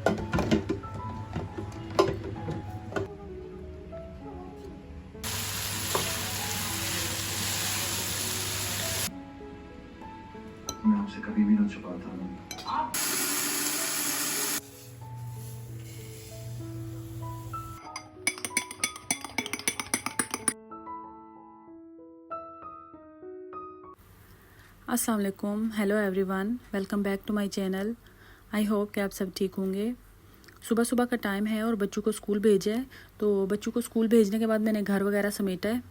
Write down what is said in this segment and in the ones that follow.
मैं आपसे कभी भी ना छुपाता हूँ। अस्सलाम वालेकुम, hello everyone, welcome back to my channel. I hope कि आप सब ठीक होंगे। सुबह सुबह का टाइम है और बच्चों को स्कूल भेजा है। तो बच्चों को स्कूल भेजने के बाद मैंने घर वगैरह समेटा है।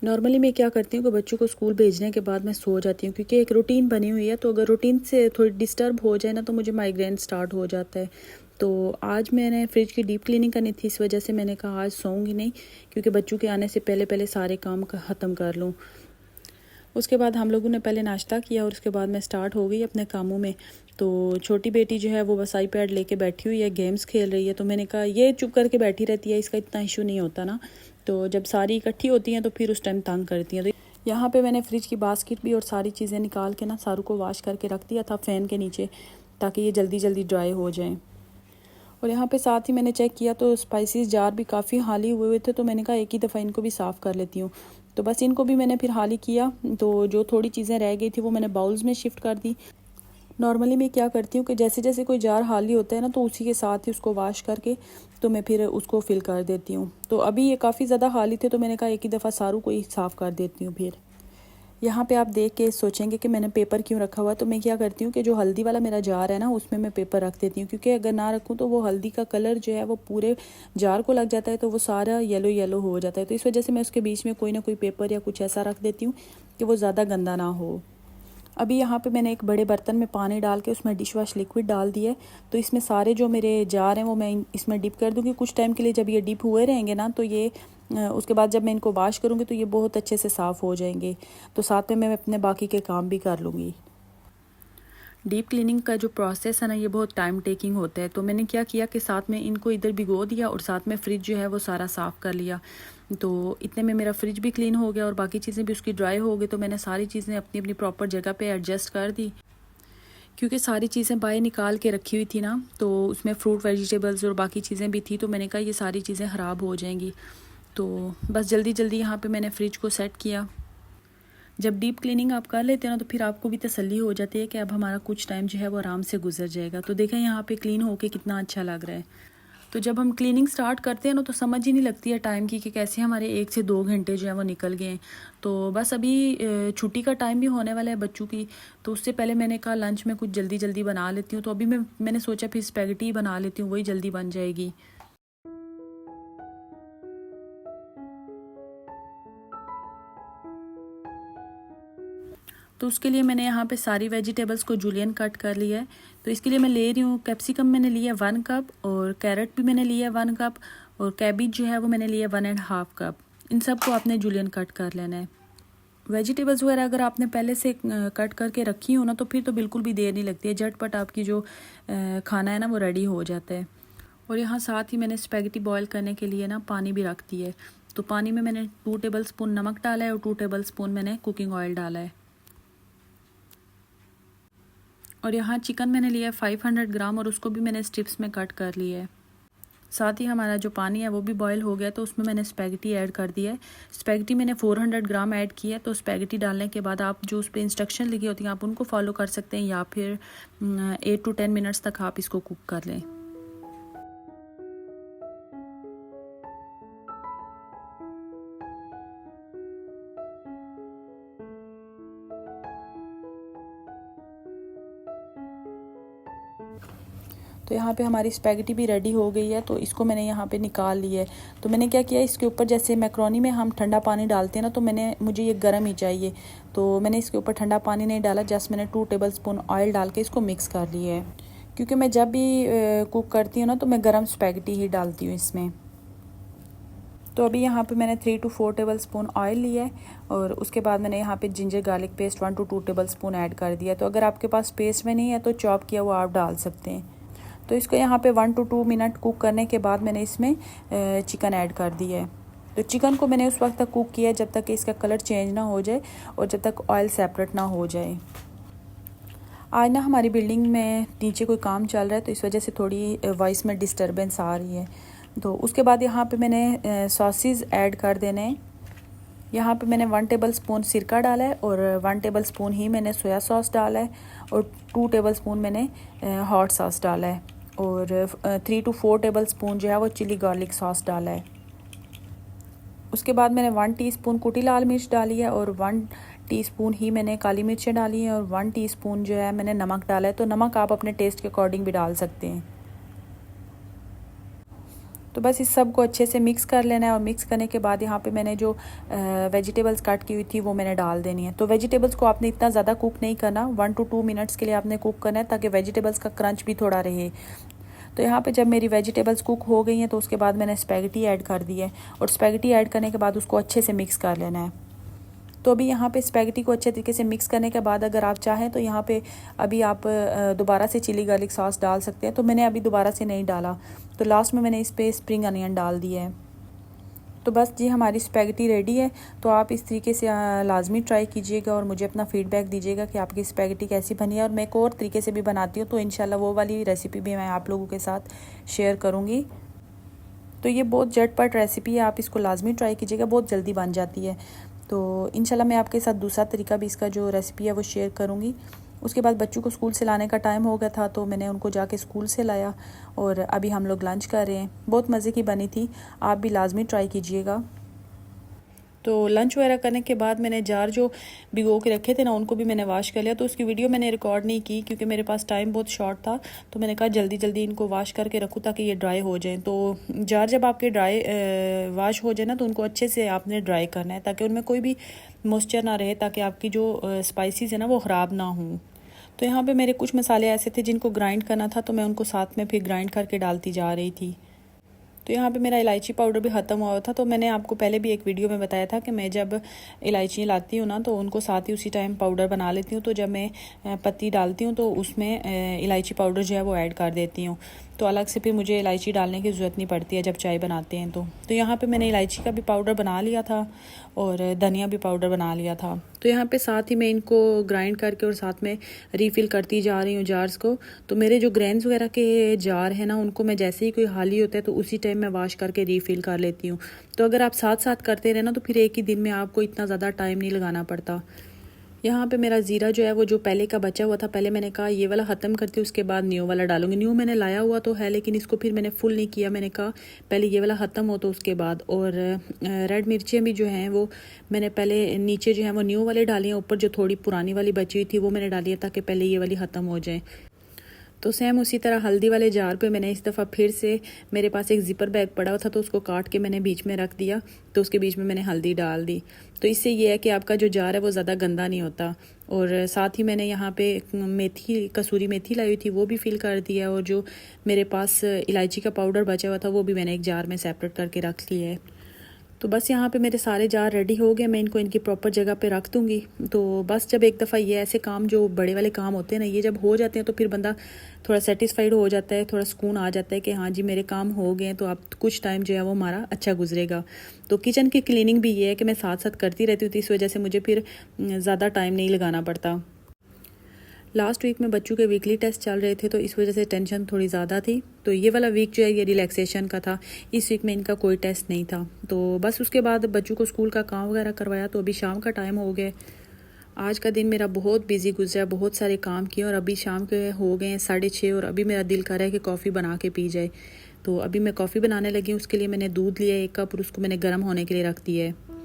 नॉर्मली मैं क्या करती हूँ कि बच्चों को स्कूल भेजने के बाद मैं सो जाती हूँ, क्योंकि एक रूटीन बनी हुई है। तो अगर रूटीन से थोड़ी डिस्टर्ब हो जाए ना तो मुझे माइग्रेन स्टार्ट हो जाता है। तो आज मैंने फ्रिज की डीप क्लीनिंग करनी थी, इस वजह से मैंने कहा आज सोऊंगी नहीं, क्योंकि बच्चों के आने से पहले पहले सारे काम ख़त्म कर लूँ। उसके बाद हम लोगों ने पहले नाश्ता किया और उसके बाद मैं स्टार्ट हो गई अपने कामों में। तो छोटी बेटी जो है वो बस आईपैड लेके बैठी हुई है, गेम्स खेल रही है। तो मैंने कहा ये चुप करके बैठी रहती है, इसका इतना इशू नहीं होता ना। तो जब सारी इकट्ठी होती हैं तो फिर उस टाइम तंग करती हैं। तो यहाँ पे मैंने फ्रिज की बास्केट भी और सारी चीज़ें निकाल के ना सारू को वॉश करके रख दिया था फ़ैन के नीचे, ताकि ये जल्दी जल्दी ड्राई हो जाएँ। और यहाँ पे साथ ही मैंने चेक किया तो स्पाइसेस जार भी काफ़ी खाली हुए थे। तो मैंने कहा एक ही दफ़ा इनको भी साफ़ कर लेती हूँ। तो बस इनको भी मैंने फिर खाली किया। तो जो थोड़ी चीज़ें रह गई थी वो मैंने बाउल्स में शिफ्ट कर दी। नॉर्मली मैं क्या करती हूँ कि जैसे जैसे कोई जार खाली होता है ना तो उसी के साथ ही उसको वॉश करके तो मैं फिर उसको फिल कर देती हूँ। तो अभी ये काफ़ी ज़्यादा खाली थे तो मैंने कहा एक ही दफ़ा सारू को ही साफ़ कर देती हूँ। फिर यहाँ पे आप देख के सोचेंगे कि मैंने पेपर क्यों रखा हुआ है। तो मैं क्या करती हूँ कि जो हल्दी वाला मेरा जार है ना उसमें मैं पेपर रख देती हूँ, क्योंकि अगर ना रखूँ तो वो हल्दी का कलर जो है वो पूरे जार को लग जाता है, तो वो सारा येलो येलो हो जाता है। तो इस वजह से मैं उसके बीच में कोई ना कोई पेपर या कुछ ऐसा रख देती हूँ कि वो ज़्यादा गंदा ना हो। अभी यहाँ पे मैंने एक बड़े बर्तन में पानी डाल के उसमें डिश वॉश लिक्विड डाल दिया है। तो इसमें सारे जो मेरे जार हैं वो मैं इसमें डिप कर दूँगी कुछ टाइम के लिए। जब ये डिप हुए रहेंगे ना तो ये उसके बाद जब मैं इनको वॉश करूँगी तो ये बहुत अच्छे से साफ़ हो जाएंगे। तो साथ में मैं अपने बाकी के काम भी कर लूँगी। डीप क्लीनिंग का जो प्रोसेस है ना ये बहुत टाइम टेकिंग होता है। तो मैंने क्या किया कि साथ में इनको इधर भिगो दिया और साथ में फ्रिज जो है वो सारा साफ़ कर लिया। तो इतने में मेरा फ्रिज भी क्लीन हो गया और बाकी चीज़ें भी उसकी ड्राई हो गई। तो मैंने सारी चीज़ें अपनी अपनी प्रॉपर जगह पे एडजस्ट कर दी, क्योंकि सारी चीज़ें बाहर निकाल के रखी हुई थी ना। तो उसमें फ्रूट वेजिटेबल्स और बाकी चीज़ें भी थी। तो मैंने कहा ये सारी चीज़ें ख़राब हो जाएंगी। तो बस जल्दी जल्दी यहाँ पे मैंने फ्रिज को सेट किया। जब डीप क्लीनिंग आप कर लेते हैं ना तो फिर आपको भी तसल्ली हो जाती है कि अब हमारा कुछ टाइम जो है वो आराम से गुजर जाएगा। तो देखें यहाँ पे क्लीन होके कितना अच्छा लग रहा है। तो जब हम क्लीनिंग स्टार्ट करते हैं ना तो समझ ही नहीं लगती है टाइम की कि कैसे हमारे 1 से 2 घंटे जो है वो निकल गए हैं। तो बस अभी छुट्टी का टाइम भी होने वाला है बच्चों की। तो उससे पहले मैंने कहा लंच में कुछ जल्दी जल्दी बना लेती हूँ। तो अभी मैंने सोचा फिर स्पैगेटी बना लेती हूँ, वही जल्दी बन जाएगी। तो उसके लिए मैंने यहाँ पे सारी वेजिटेबल्स को जूलियन कट कर लिया है। तो इसके लिए मैं ले रही हूँ कैप्सिकम मैंने लिया 1 कप, और कैरेट भी मैंने लिया 1 कप, और कैबिज जो है वो मैंने लिया 1.5 कप। इन सब को आपने जूलियन कट कर लेना है। वेजिटेबल्स वगैरह अगर आपने पहले से कट करके रखी हो ना तो फिर तो बिल्कुल भी देर नहीं लगती है, झटपट आपकी जो खाना है ना वो रेडी हो जाता है। और यहाँ साथ ही मैंने स्पैगेटी बॉयल करने के लिए ना पानी भी रख दिया है। तो पानी में मैंने 2 टेबल स्पून नमक डाला है और 2 टेबल स्पून मैंने कुकिंग ऑयल डाला है। और यहाँ चिकन मैंने लिया है 500 ग्राम और उसको भी मैंने स्ट्रिप्स में कट कर लिया है। साथ ही हमारा जो पानी है वो भी बॉयल हो गया। तो उसमें मैंने स्पैगेटी ऐड कर दिया है। स्पैगेटी मैंने 400 ग्राम ऐड किया है। तो स्पैगेटी डालने के बाद आप जो उस पर इंस्ट्रक्शन लिखी होती हैं आप उनको फॉलो कर सकते हैं, या फिर 8 to 10 मिनट्स तक आप इसको कुक कर लें। तो यहाँ पे हमारी स्पैगेटी भी रेडी हो गई है। तो इसको मैंने यहाँ पे निकाल लिया है। तो मैंने क्या किया, इसके ऊपर जैसे मैक्रोनी में हम ठंडा पानी डालते हैं ना, तो मुझे ये गर्म ही चाहिए। तो मैंने इसके ऊपर ठंडा पानी नहीं डाला, जस्ट मैंने 2 टेबल स्पून ऑयल डाल के इसको मिक्स कर लिया है। क्योंकि मैं जब भी कुक करती हूँ ना तो मैं गर्म स्पैगेटी ही डालती हूँ इसमें। तो अभी यहाँ पे मैंने 3 to 4 टेबल स्पून ऑयल लिया है, और उसके बाद मैंने यहाँ पे ginger garlic paste 1 to 2 table spoon add कर दिया। तो अगर आपके पास पेस्ट में नहीं है तो चॉप किया हुआ आप डाल सकते हैं। तो इसको यहाँ पे 1 to 2 मिनट कुक करने के बाद मैंने इसमें चिकन ऐड कर दिया है। तो चिकन को मैंने उस वक्त तक कुक किया जब तक कि इसका कलर चेंज ना हो जाए और जब तक ऑयल सेपरेट ना हो जाए। आज ना हमारी बिल्डिंग में नीचे कोई काम चल रहा है तो इस वजह से थोड़ी वॉइस में डिस्टरबेंस आ रही है। तो उसके बाद यहाँ पे मैंने सॉसेज ऐड कर देने हैं। यहाँ पे मैंने 1 टेबल स्पून सिरका डाला है और 1 टेबल स्पून ही मैंने सोया सॉस डाला है और 2 टेबल स्पून मैंने हॉट सॉस डाला है और 3 to 4 टेबल स्पून जो है वो चिली गार्लिक सॉस डाला है। उसके बाद मैंने 1 टीस्पून कुटी लाल मिर्च डाली है और 1 टीस्पून ही मैंने काली मिर्चें डाली हैं और 1 टीस्पून जो है मैंने नमक डाला है। तो नमक आप अपने टेस्ट के अकॉर्डिंग भी डाल सकते हैं। तो बस इस सब को अच्छे से मिक्स कर लेना है और मिक्स करने के बाद यहाँ पे मैंने जो वेजिटेबल्स कट की हुई थी वो मैंने डाल देनी है। तो वेजिटेबल्स को आपने इतना ज़्यादा कुक नहीं करना, 1 to 2 मिनट्स के लिए आपने कुक करना है ताकि वेजिटेबल्स का क्रंच भी थोड़ा रहे। तो यहाँ पे जब मेरी वेजिटेबल्स कुक हो गई हैं तो उसके बाद मैंने स्पैगेटी ऐड कर दी है और स्पैगेटी ऐड करने के बाद उसको अच्छे से मिक्स कर लेना है। तो अभी यहाँ पे स्पैगेटी को अच्छे तरीके से मिक्स करने के बाद अगर आप चाहें तो यहाँ पे अभी आप दोबारा से चिली गार्लिक सॉस डाल सकते हैं। तो मैंने अभी दोबारा से नहीं डाला, तो लास्ट में मैंने इस पर स्प्रिंग अनियन डाल दिया है। तो बस जी हमारी स्पैगेटी रेडी है। तो आप इस तरीके से लाजमी ट्राई कीजिएगा और मुझे अपना फीडबैक दीजिएगा कि आपकी स्पैगेटी कैसी बनी है। और मैं एक और तरीके से भी बनाती हूँ तो इंशाल्लाह वो वाली रेसिपी भी मैं आप लोगों के साथ शेयर करूँगी। तो ये बहुत झटपट रेसिपी है, आप इसको लाजमी ट्राई कीजिएगा, बहुत जल्दी बन जाती है। तो इंशाल्लाह मैं आपके साथ दूसरा तरीका भी इसका जो रेसिपी है वो शेयर करूँगी। उसके बाद बच्चों को स्कूल से लाने का टाइम हो गया था तो मैंने उनको जाके स्कूल से लाया और अभी हम लोग लंच कर रहे हैं। बहुत मज़े की बनी थी, आप भी लाजमी ट्राई कीजिएगा। तो लंच वगैरह करने के बाद मैंने जार जो भिगो के रखे थे ना उनको भी मैंने वॉश कर लिया। तो उसकी वीडियो मैंने रिकॉर्ड नहीं की क्योंकि मेरे पास टाइम बहुत शॉर्ट था। तो मैंने कहा जल्दी जल्दी इनको वॉश करके रखूँ ताकि ये ड्राई हो जाएं। तो जार जब आपके ड्राई वॉश हो जाए ना तो उनको अच्छे से आपने ड्राई करना है ताकि उनमें कोई भी मॉइस्चर ना रहे, ताकि आपकी जो स्पाइसेस है ना वो ख़राब ना हों। तो यहाँ पे मेरे कुछ मसाले ऐसे थे जिनको ग्राइंड करना था तो मैं उनको साथ में फिर ग्राइंड करके डालती जा रही थी। तो यहाँ पे मेरा इलायची पाउडर भी ख़त्म हुआ था। तो मैंने आपको पहले भी एक वीडियो में बताया था कि मैं जब इलायची लाती हूँ ना तो उनको साथ ही उसी टाइम पाउडर बना लेती हूँ। तो जब मैं पत्ती डालती हूँ तो उसमें इलायची पाउडर जो है वो ऐड कर देती हूँ। तो अलग से फिर मुझे इलायची डालने की ज़रूरत नहीं पड़ती है जब चाय बनाते हैं। तो यहाँ पे मैंने इलायची का भी पाउडर बना लिया था और धनिया भी पाउडर बना लिया था। तो यहाँ पे साथ ही मैं इनको ग्राइंड करके और साथ में रीफ़िल करती जा रही हूँ जार्स को। तो मेरे जो ग्रेन्स वगैरह के जार हैं ना उनको मैं जैसे ही कोई खाली होता है तो उसी टाइम मैं वॉश करके रीफ़िल कर लेती हूँ। तो अगर आप साथ साथ करते रहे ना तो फिर एक ही दिन में आपको इतना ज़्यादा टाइम नहीं लगाना पड़ता। यहाँ पे मेरा ज़ीरा जो है वो जो पहले का बचा हुआ था, पहले मैंने कहा ये वाला ख़त्म करती हूँ उसके बाद न्यू वाला डालूंगी। न्यू मैंने लाया हुआ तो है लेकिन इसको फिर मैंने फुल नहीं किया, मैंने कहा पहले ये वाला ख़त्म हो तो उसके बाद। और रेड मिर्चें भी जो हैं वो मैंने पहले नीचे जो है वो न्यू वाले डाली हैं, ऊपर जो थोड़ी पुरानी वाली बची हुई थी वो मैंने डाली है ताकि पहले ये वाली ख़त्म हो जाए। तो सेम उसी तरह हल्दी वाले जार पे मैंने इस दफ़ा फिर से, मेरे पास एक ज़िपर बैग पड़ा हुआ था तो उसको काट के मैंने बीच में रख दिया। तो उसके बीच में मैंने हल्दी डाल दी। तो इससे ये है कि आपका जो जार है वो ज़्यादा गंदा नहीं होता। और साथ ही मैंने यहाँ पे मेथी, कसूरी मेथी लाई हुई थी वो भी फिल कर दिया। और जो मेरे पास इलायची का पाउडर बचा हुआ था वो भी मैंने एक जार में सेपरेट करके रख लिया है। तो बस यहाँ पे मेरे सारे जार रेडी हो गए, मैं इनको इनकी प्रॉपर जगह पे रख दूँगी। तो बस जब एक दफ़ा ये ऐसे काम जो बड़े वाले काम होते हैं ना ये जब हो जाते हैं तो फिर बंदा थोड़ा सेटिस्फाइड हो जाता है, थोड़ा सुकून आ जाता है कि हाँ जी मेरे काम हो गए हैं। तो अब कुछ टाइम जो है वो हमारा अच्छा गुजरेगा। तो किचन की क्लीनिंग भी ये है कि मैं साथ साथ करती रहती हूँ, तो इस वजह से मुझे फिर ज़्यादा टाइम नहीं लगाना पड़ता। लास्ट वीक में बच्चों के वीकली टेस्ट चल रहे थे तो इस वजह से टेंशन थोड़ी ज़्यादा थी। तो ये वाला वीक जो है ये रिलैक्सेशन का था, इस वीक में इनका कोई टेस्ट नहीं था। तो बस उसके बाद बच्चों को स्कूल का काम वगैरह करवाया तो अभी शाम का टाइम हो गया। आज का दिन मेरा बहुत बिजी गुजरा, बहुत सारे काम किए और अभी शाम के हो गए हैं 6:30 और अभी मेरा दिल कर रहा है कि कॉफ़ी बना के पी जाए। तो अभी मैं कॉफ़ी बनाने लगी हूँ। उसके लिए मैंने दूध लिया 1 कप और उसको मैंने गर्म होने के लिए रख दिया है।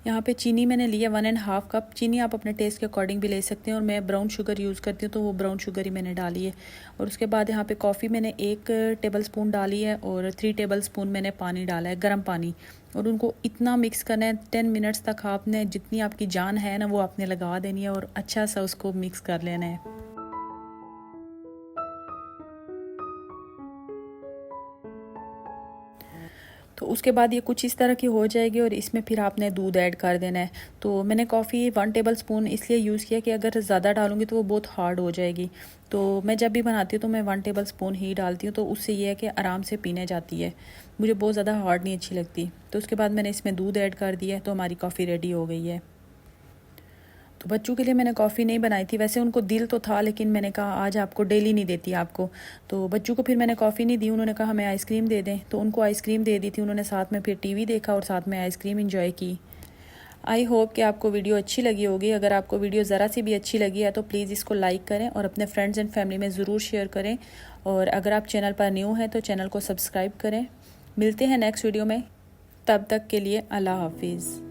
यहाँ पे चीनी मैंने लिया 1.5 कप। चीनी आप अपने टेस्ट के अकॉर्डिंग भी ले सकते हैं और मैं ब्राउन शुगर यूज़ करती हूँ तो वो ब्राउन शुगर ही मैंने डाली है। और उसके बाद यहाँ पे कॉफ़ी मैंने 1 टेबल स्पून डाली है और 3 टेबल स्पून मैंने पानी डाला है, गर्म पानी। और उनको इतना मिक्स करना है 10 मिनट्स तक, आपने जितनी आपकी जान है ना वो आपने लगा देनी है और अच्छा सा उसको मिक्स कर लेना है। तो उसके बाद ये कुछ इस तरह की हो जाएगी और इसमें फिर आपने दूध ऐड कर देना है। तो मैंने कॉफ़ी 1 टेबल स्पून इसलिए यूज़ किया कि अगर ज़्यादा डालूंगी तो वो बहुत हार्ड हो जाएगी। तो मैं जब भी बनाती हूँ तो मैं 1 टेबल स्पून ही डालती हूँ, तो उससे ये है कि आराम से पीने जाती है, मुझे बहुत ज़्यादा हार्ड नहीं अच्छी लगती। तो उसके बाद मैंने इसमें दूध ऐड कर दिया है तो हमारी कॉफ़ी रेडी हो गई है। तो बच्चों के लिए मैंने कॉफ़ी नहीं बनाई थी, वैसे उनको दिल तो था, लेकिन मैंने कहा आज आपको डेली नहीं देती आपको, तो बच्चों को फिर मैंने कॉफ़ी नहीं दी। उन्होंने कहा हमें आइसक्रीम दे दें, तो उनको आइसक्रीम दे दी थी। उन्होंने साथ में फिर टीवी देखा और साथ में आइसक्रीम एंजॉय की। आई होप कि आपको वीडियो अच्छी लगी होगी। अगर आपको वीडियो ज़रा सी भी अच्छी लगी है तो प्लीज़ इसको लाइक करें और अपने फ्रेंड्स एंड फैमिली में ज़रूर शेयर करें। और अगर आप चैनल पर न्यू हैं तो चैनल को सब्सक्राइब करें। मिलते हैं नेक्स्ट वीडियो में, तब तक के लिए अल्लाह हाफिज़।